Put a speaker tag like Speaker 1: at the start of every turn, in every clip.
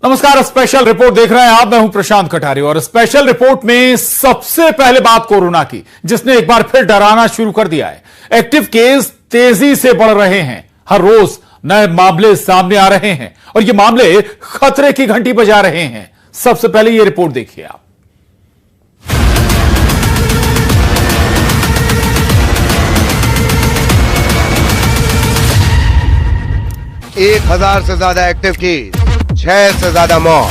Speaker 1: नमस्कार, special report देख रहे हैं आप। मैं हूं प्रशांत कटारी और स्पेशल रिपोर्ट में सबसे पहले बात कोरोना की, जिसने एक बार फिर डराना शुरू कर दिया है। एक्टिव केस तेजी से बढ़ रहे हैं, हर रोज नए मामले सामने आ रहे हैं और ये मामले खतरे की घंटी बजा रहे हैं। सबसे पहले ये रिपोर्ट देखिए आप।
Speaker 2: एक 1000 से ज्यादा एक्टिव केस, 6 से ज्यादा मौत।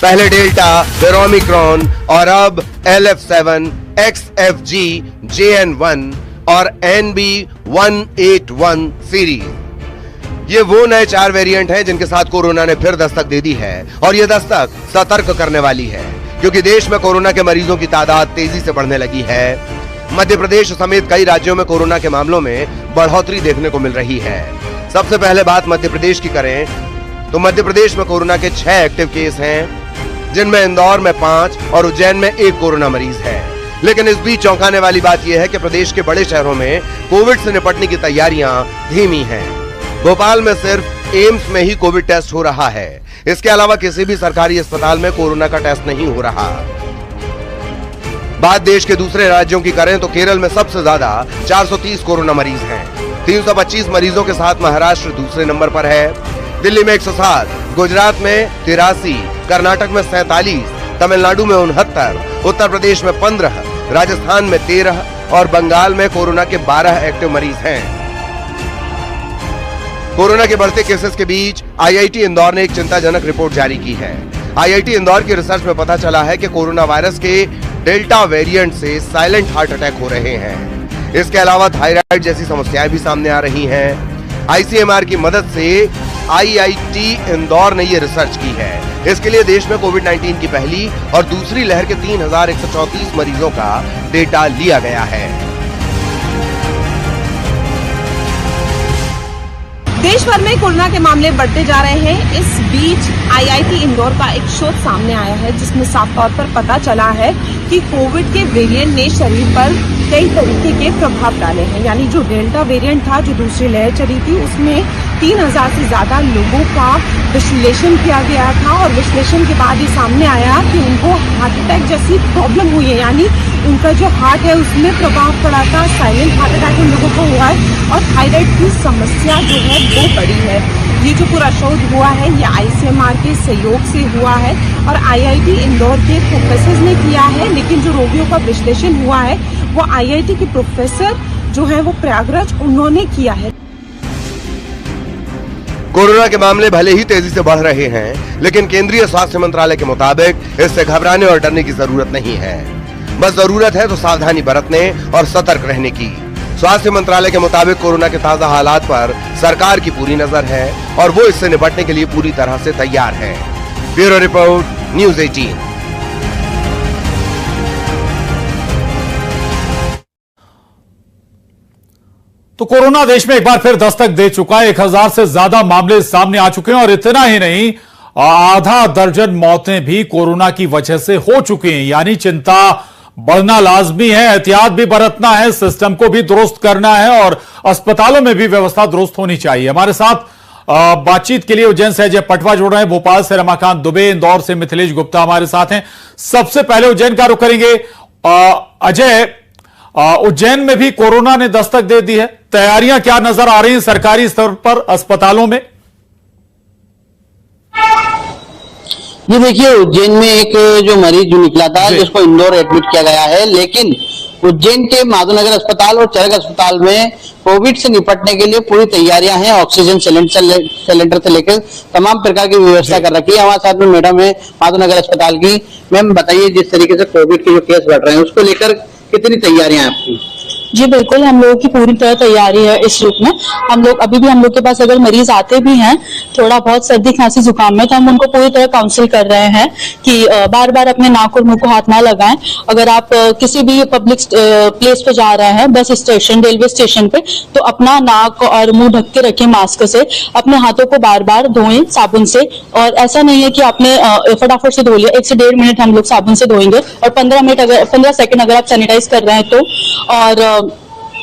Speaker 2: पहले डेल्टा, फिर ओमिक्रॉन और अब LF7, XFG, JN1 और NB181 सीरीज। ये वो नए 4 वेरिएंट हैं जिनके साथ कोरोना ने फिर दस्तक दे दी है और ये दस्तक सतर्क करने वाली है, क्योंकि देश में कोरोना के मरीजों की तादाद तेजी से बढ़ने लगी है। मध्य प्रदेश समेत कई राज्यों में कोरोना के मामलों में बढ़ोतरी देखने को मिल रही है। सबसे पहले बात मध्य प्रदेश की करें तो मध्य प्रदेश में कोरोना के 6 एक्टिव केस हैं, जिनमें इंदौर में 5 और उज्जैन में 1 कोरोना मरीज है। लेकिन इस बीच चौंकाने वाली बात यह है कि प्रदेश के बड़े शहरों में कोविड से निपटने की तैयारियां धीमी हैं। भोपाल में सिर्फ एम्स में ही कोविड टेस्ट हो रहा है। इसके अलावा किसी भी सरकारी अस्पताल में कोरोना का टेस्ट नहीं हो रहा। बात देश के दूसरे राज्यों की करें तो केरल में सबसे ज्यादा 430 कोरोना मरीज हैं। 325 मरीजों के साथ महाराष्ट्र दूसरे नंबर पर है। दिल्ली में 107, गुजरात में 83, कर्नाटक में 47, तमिलनाडु में 69, उत्तर प्रदेश में 15, राजस्थान में 13 और बंगाल में कोरोना के 12 एक्टिव मरीज हैं। कोरोना के बढ़ते केसेस के बीच IIT इंदौर ने एक चिंताजनक रिपोर्ट जारी की है। IIT इंदौर की रिसर्च में पता चला है कि कोरोना वायरस के डेल्टा वेरिएंट से साइलेंट हार्ट अटैक हो रहे हैं। इसके अलावा थायराइड जैसी समस्याएं भी सामने आ रही हैं। ICMR की मदद से IIT इंदौर ने ये रिसर्च की है। इसके लिए देश में कोविड-19 की पहली और दूसरी लहर के 3134 मरीजों का डेटा लिया गया है।
Speaker 3: देश भर में कोरोना के मामले बढ़ते जा रहे हैं। इस बीच IIT इंदौर का एक शोध सामने आया है, जिसमें साफ तौर पर पता चला है कि कोविड के वेरिएंट ने शरीर पर कई तरीके के प्रभाव डाले हैं। यानी जो डेल्टा वेरिएंट था, जो दूसरी लहर चली थी, उसमें 3000 से ज्यादा लोगों का विश्लेषण किया गया था और विश्लेषण के बाद ये सामने आया कि उनको हार्ट अटैक जैसी प्रॉब्लम हुई है। यानी उनका जो हार्ट है उसमें प्रभाव पड़ा था, साइलेंट हार्ट अटैक उन लोगों को हुआ है और थायराइड की समस्या जो है वो बड़ी है। ये जो पूरा शोध हुआ है ये ICMR के सहयोग से हुआ है और IIT इंदौर के प्रोफेसर ने किया है, लेकिन जो रोगियों का विश्लेषण हुआ है वो IIT के प्रोफेसर जो है वो प्रयागराज उन्होंने किया है।
Speaker 2: कोरोना के मामले भले ही तेजी से बढ़ रहे हैं, लेकिन केंद्रीय स्वास्थ्य मंत्रालय के मुताबिक इससे घबराने और डरने की जरूरत नहीं है। बस जरूरत है तो सावधानी बरतने और सतर्क रहने की। स्वास्थ्य मंत्रालय के मुताबिक कोरोना के ताजा हालात पर सरकार की पूरी नजर है और वो इससे निपटने के लिए पूरी तरह से तैयार है। Bureau report, news 18।
Speaker 1: तो कोरोना देश में एक बार फिर दस्तक दे चुका है। 1000 से ज्यादा मामले सामने आ चुके हैं और इतना ही नहीं, आधा दर्जन मौतें भी कोरोना की वजह से हो चुकी हैं। यानी चिंता बढ़ना लाजमी है, एहतियात भी बरतना है, सिस्टम को भी दुरुस्त करना है और अस्पतालों में भी व्यवस्था दुरुस्त होनी चाहिए। हमारे साथ बातचीत के लिए उज्जैन से अजय पटवा जुड़ रहे हैं, भोपाल से रमाकांत दुबे, इंदौर से मिथिलेश गुप्ता हमारे साथ हैं। सबसे पहले उज्जैन का रुख करेंगे। अजय, उज्जैन में भी कोरोना ने दस्तक दे दी है, तैयारियां क्या नजर आ रही हैं सरकारी स्तर पर अस्पतालों में?
Speaker 4: ये देखिए, उज्जैन में एक जो मरीज जो निकला था जिसको इंदौर एडमिट किया गया है, लेकिन उज्जैन के माधवनगर अस्पताल और चरक अस्पताल में कोविड से निपटने के लिए पूरी तैयारियां हैं। ऑक्सीजन सिलेंडर से लेकर तमाम प्रकार की व्यवस्था कर रखी है। हमारे साथ में मैडम है माधवनगर अस्पताल की। मैम बताइए, जिस तरीके से कोविड के जो केस बढ़ रहे हैं उसको लेकर कितनी तैयारियां हैं आपकी?
Speaker 5: जी बिल्कुल, हम लोगों की पूरी तरह तैयारी है इस रूप में। हम लोग अभी भी, हम लोग के पास अगर मरीज आते भी हैं थोड़ा बहुत सर्दी खांसी जुकाम में, तो हम उनको पूरी तरह काउंसिल कर रहे हैं कि बार बार अपने नाक और मुंह को हाथ ना लगाएं। अगर आप किसी भी पब्लिक प्लेस पे जा रहे हैं, बस स्टेशन, रेलवे स्टेशन पे, तो अपना नाक और मुंह ढक के रखें मास्क से। अपने हाथों को बार बार धोएं साबुन से, और ऐसा नहीं है कि आपने फटाफट से धो लिया। 1 से 1.5 मिनट हम लोग साबुन से धोएंगे और 15 सेकंड अगर आप सैनिटाइज कर रहे हैं तो। और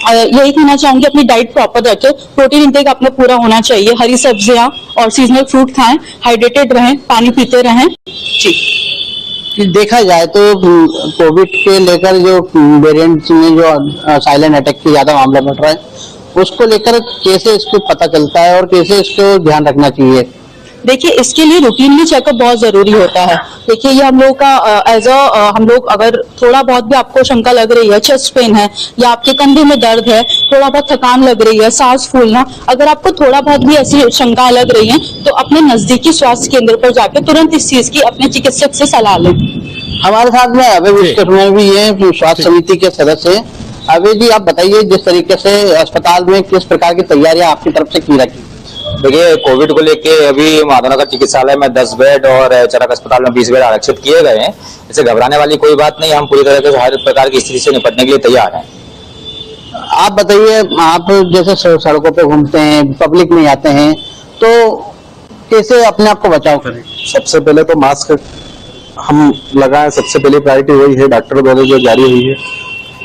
Speaker 5: यही कहना चाहूंगी, अपनी डाइट प्रॉपर रखें, प्रोटीन इंटेक अपना पूरा होना चाहिए, हरी सब्जियां और सीजनल फ्रूट खाएं, हाइड्रेटेड रहें, पानी पीते रहें जी।
Speaker 4: देखा जाए तो कोविड के लेकर जो वेरिएंट्स में जो साइलेंट अटैक के ज्यादा मामला बढ़ रहा है, उसको लेकर कैसे इसको पता चलता है और कैसे इसको ध्यान रखना चाहिए?
Speaker 5: देखिए, इसके लिए रूटीनली चेकअप बहुत जरूरी होता है। देखिए, ये हम लोग का हम लोग अगर थोड़ा बहुत भी आपको शंका लग रही है, चेस्ट पेन है या आपके कंधे में दर्द है, थोड़ा बहुत थकान लग रही है, सांस फूलना, अगर आपको थोड़ा बहुत भी ऐसी शंकाएं लग रही हैं तो अपने नजदीकी स्वास्थ्य केंद्र पर जाकर तुरंत इस चीज की अपने चिकित्सक से सलाह लें।
Speaker 4: हमारे साथ में अभय विश्वकर्मा भी ये स्वास्थ्य समिति के सदस्य हैं। अभय जी, आप बताइए, जिस तरीके से अस्पताल में किस प्रकार की तैयारियां आपकी तरफ से की रखी?
Speaker 6: देखिए, कोविड को लेके अभी माधवनगर चिकित्सालय में 10 बेड और चरक अस्पताल में 20 बेड आरक्षित किए गए हैं। इससे घबराने वाली कोई बात नहीं, हम पूरी तरह से हर प्रकार की स्थिति से निपटने के लिए तैयार हैं।
Speaker 4: आप बताइए, आप जैसे सड़कों पे घूमते हैं, पब्लिक में जाते हैं, तो कैसे अपने आप को बचाव करें?
Speaker 7: सबसे पहले तो मास्क हम लगाएं, सबसे पहली प्रायोरिटी वही है, डॉक्टरों द्वारा जो जारी हुई है।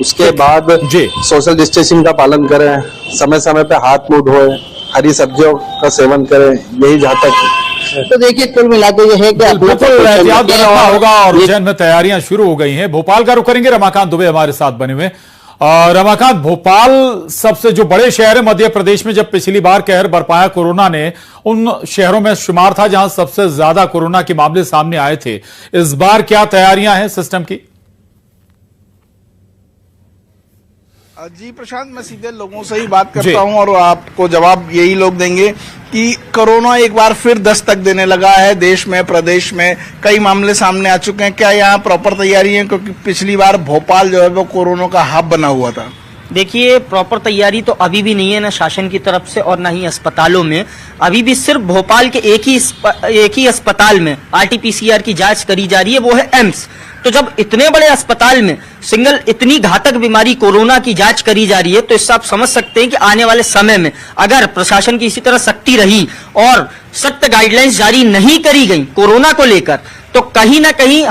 Speaker 7: उसके बाद सोशल डिस्टेंसिंग का पालन करें, समय समय पे हाथ मुंह धोएं, हरी सब्जियों का सेवन करें, यही जहाँ तक।
Speaker 4: तो देखिए, कुल मिलाकर ये है कि
Speaker 1: एहतियात बरतना होगा और उज्जैन में तैयारियां शुरू हो गई हैं। भोपाल का रुख करेंगे, रमाकांत दुबे हमारे साथ बने हुए। रमाकांत, भोपाल सबसे जो बड़े शहर है मध्य प्रदेश में, जब पिछली बार कहर बरपाया कोरोना ने, उन शहरों में शुमार था जहां सबसे ज्यादा कोरोना के मामले सामने आए थे। इस बार क्या तैयारियां हैं सिस्टम की?
Speaker 8: जी प्रशांत, मैं सीधे लोगों से ही बात करता हूं और आपको जवाब यही लोग देंगे कि कोरोना एक बार फिर दस्तक देने लगा है। देश में, प्रदेश में कई मामले सामने आ चुके हैं। क्या यहाँ प्रॉपर तैयारी है? क्योंकि पिछली बार भोपाल जो है वो कोरोना का हब बना हुआ था।
Speaker 9: देखिए, प्रॉपर तैयारी तो अभी भी नहीं है, ना शासन की तरफ से और ना ही अस्पतालों में। अभी भी सिर्फ भोपाल के एक ही अस्पताल में RT-PCR की जांच करी जा रही है, वो है एम्स। तो जब इतने बड़े अस्पताल में सिंगल इतनी घातक बीमारी कोरोना की जांच करी जा रही है, तो इससे आप समझ सकते हैं कि आने वाले समय में अगर प्रशासन की इसी तरह सख्ती रही और सख्त गाइडलाइंस जारी नहीं करी गई कोरोना को लेकर, तो कहीं ना कहीं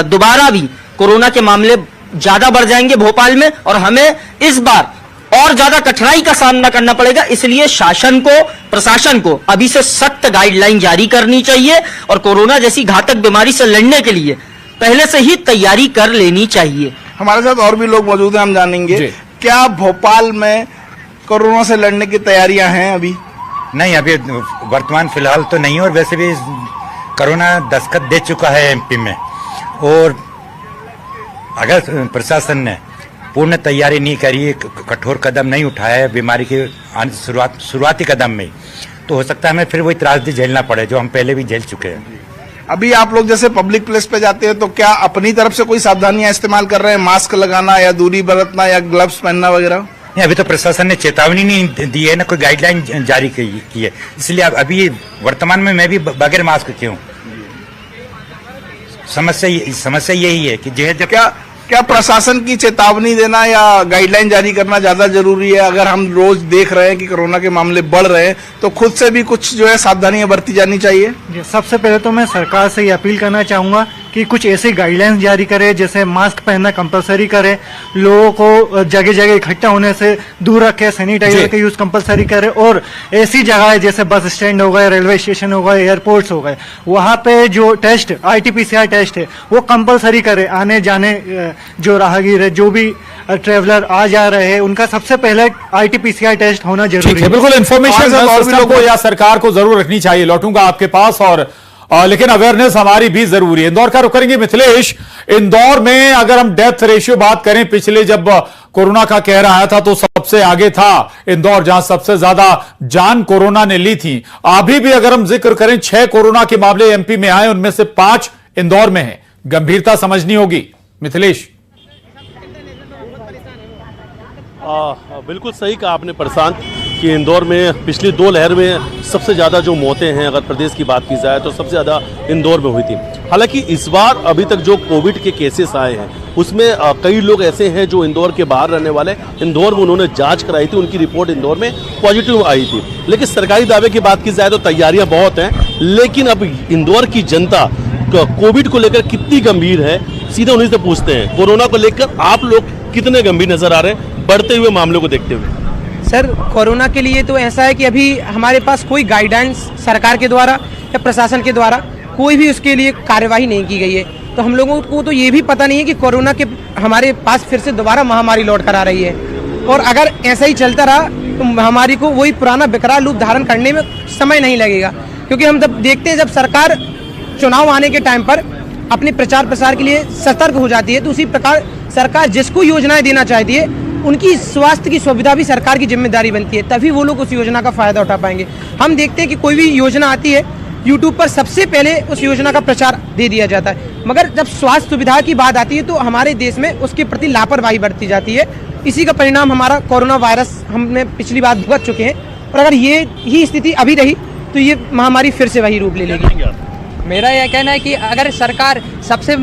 Speaker 9: दोबारा भी कोरोना के मामले ज्यादा बढ़ जाएंगे भोपाल में और हमें इस बार और ज्यादा कठिनाई का सामना करना पड़ेगा। इसलिए शासन को, प्रशासन को अभी से सख्त गाइडलाइन जारी करनी चाहिए और कोरोना जैसी घातक बीमारी से लड़ने के लिए पहले से ही तैयारी कर लेनी चाहिए।
Speaker 8: हमारे साथ और भी लोग मौजूद हैं, हम जानेंगे क्या भोपाल में कोरोना से लड़ने की तैयारियां हैं अभी?
Speaker 10: नहीं, अभी वर्तमान फिलहाल तो नहीं, और वैसे भी कोरोना दस्तक दे चुका है MP में, और अगर प्रशासन ने पूर्ण तैयारी नहीं करी, कठोर कदम नहीं उठाया है बीमारी के शुरुआती कदम में, तो हो सकता है हमें फिर वही त्रासदी झेलना पड़े जो हम पहले भी झेल चुके हैं।
Speaker 8: अभी आप लोग जैसे पब्लिक प्लेस पे जाते हैं तो क्या अपनी तरफ से कोई सावधानियां इस्तेमाल कर रहे हैं? मास्क लगाना या दूरी बरतना या ग्लव्स पहनना वगैरह?
Speaker 10: नहीं, अभी तो प्रशासन ने चेतावनी नहीं दी है, ना कोई गाइडलाइन जारी की है, इसलिए अभी वर्तमान में मैं भी बगैर मास्क के हूँ। समस्या यही है कि
Speaker 8: क्या प्रशासन की चेतावनी देना या गाइडलाइन जारी करना ज्यादा जरूरी है? अगर हम रोज देख रहे हैं कि कोरोना के मामले बढ़ रहे हैं, तो खुद से भी कुछ जो है सावधानियां बरती जानी चाहिए।
Speaker 11: सबसे पहले तो मैं सरकार से ये अपील करना चाहूंगा कि कुछ ऐसी गाइडलाइंस जारी करे, जैसे मास्क पहनना कंपलसरी करे, लोगों को जगह जगह इकट्ठा होने से दूर रखे, सैनिटाइजर का यूज कंपलसरी करे, और ऐसी जगह जैसे बस स्टैंड हो गए, रेलवे स्टेशन हो गए, एयरपोर्ट्स हो गए, वहां पे जो टेस्ट RT-PCR टेस्ट है वो कंपलसरी करे। आने जाने जो राहगीर है, जो भी ट्रेवलर आ जा रहे हैं, उनका सबसे पहले RT-PCR टेस्ट होना जरूरी है।
Speaker 1: बिल्कुल, इन्फॉर्मेशन को या सरकार को जरूर रखनी चाहिए। लौटूंगा आपके पास, और लेकिन अवेयरनेस हमारी भी जरूरी है। इंदौर का रुख करेंगे मिथिलेश। इंदौर में अगर हम डेथ रेशियो बात करें, पिछले जब कोरोना का कहर आया था तो सबसे आगे था इंदौर, जहां सबसे ज्यादा जान कोरोना ने ली थी। अभी भी अगर हम जिक्र करें, 6 कोरोना के मामले MP में आए, उनमें से 5 इंदौर में हैं। गंभीरता समझनी होगी मिथिलेश।
Speaker 12: बिल्कुल सही कहा आपने प्रशांत कि इंदौर में पिछली 2 लहर में सबसे ज़्यादा जो मौतें हैं, अगर प्रदेश की बात की जाए तो सबसे ज़्यादा इंदौर में हुई थी। हालांकि इस बार अभी तक जो कोविड के केसेस आए हैं उसमें कई लोग ऐसे हैं जो इंदौर के बाहर रहने वाले, इंदौर में उन्होंने जांच कराई थी, उनकी रिपोर्ट इंदौर में पॉजिटिव आई थी। लेकिन सरकारी दावे की बात की जाए तो तैयारियाँ बहुत हैं, लेकिन अब इंदौर की जनता कोविड को लेकर कितनी गंभीर है, सीधे उन्हीं से पूछते हैं। कोरोना को लेकर आप लोग कितने गंभीर नजर आ रहे हैं? बढ़ते हुए मामलों को देखते हुए?
Speaker 13: सर, कोरोना के लिए तो ऐसा है कि अभी हमारे पास कोई गाइडेंस सरकार के द्वारा या प्रशासन के द्वारा कोई भी उसके लिए कार्यवाही नहीं की गई है। तो हम लोगों को तो ये भी पता नहीं है कि कोरोना के हमारे पास फिर से दोबारा महामारी लौट कर आ रही है, और अगर ऐसा ही चलता रहा तो महामारी को वही पुराना विकराल रूप धारण करने में समय नहीं लगेगा। क्योंकि हम जब देखते हैं, जब सरकार चुनाव आने के टाइम पर अपने प्रचार प्रसार के लिए सतर्क हो जाती है, तो उसी प्रकार सरकार जिसको योजनाएं देना चाहती है उनकी स्वास्थ्य की सुविधा भी सरकार की जिम्मेदारी बनती है, तभी वो लोग उस योजना का फायदा उठा पाएंगे। हम देखते हैं कि कोई भी योजना आती है, यूट्यूब पर सबसे पहले उस योजना का प्रचार दे दिया जाता है, मगर जब स्वास्थ्य सुविधा की बात आती है तो हमारे देश में उसके प्रति लापरवाही बरती जाती है। इसी का परिणाम हमारा कोरोना वायरस हमने पिछली बार भुगत चुके हैं, और अगर ये ही स्थिति अभी रही तो ये महामारी फिर से वही रूप ले लेगी।
Speaker 14: मेरा यह कहना है कि अगर सरकार, सबसे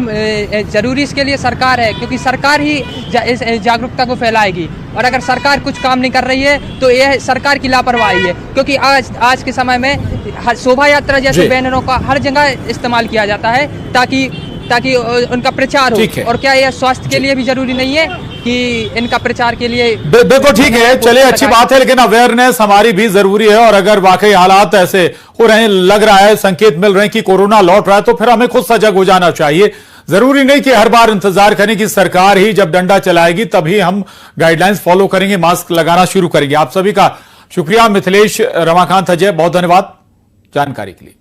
Speaker 14: जरूरी इसके लिए सरकार है, क्योंकि सरकार ही इस जागरूकता को फैलाएगी, और अगर सरकार कुछ काम नहीं कर रही है तो यह सरकार की लापरवाही है। क्योंकि आज के समय में शोभा यात्रा जैसे बैनरों का हर जगह इस्तेमाल किया जाता है ताकि उनका प्रचार हो, और क्या यह स्वास्थ्य के लिए भी जरूरी नहीं है कि इनका प्रचार के लिए?
Speaker 1: बिल्कुल ठीक है, चलिए अच्छी बात है, लेकिन अवेयरनेस हमारी भी जरूरी है। और अगर वाकई हालात ऐसे हो रहे हैं, लग रहा है, संकेत मिल रहे हैं कि कोरोना लौट रहा है, तो फिर हमें खुद सजग हो जाना चाहिए। जरूरी नहीं कि हर बार इंतजार करें कि सरकार ही जब डंडा चलाएगी तभी हम गाइडलाइंस फॉलो करेंगे, मास्क लगाना शुरू करेंगे। आप सभी का शुक्रिया। मिथिलेश, रमाकांत, अजय, बहुत धन्यवाद जानकारी के लिए।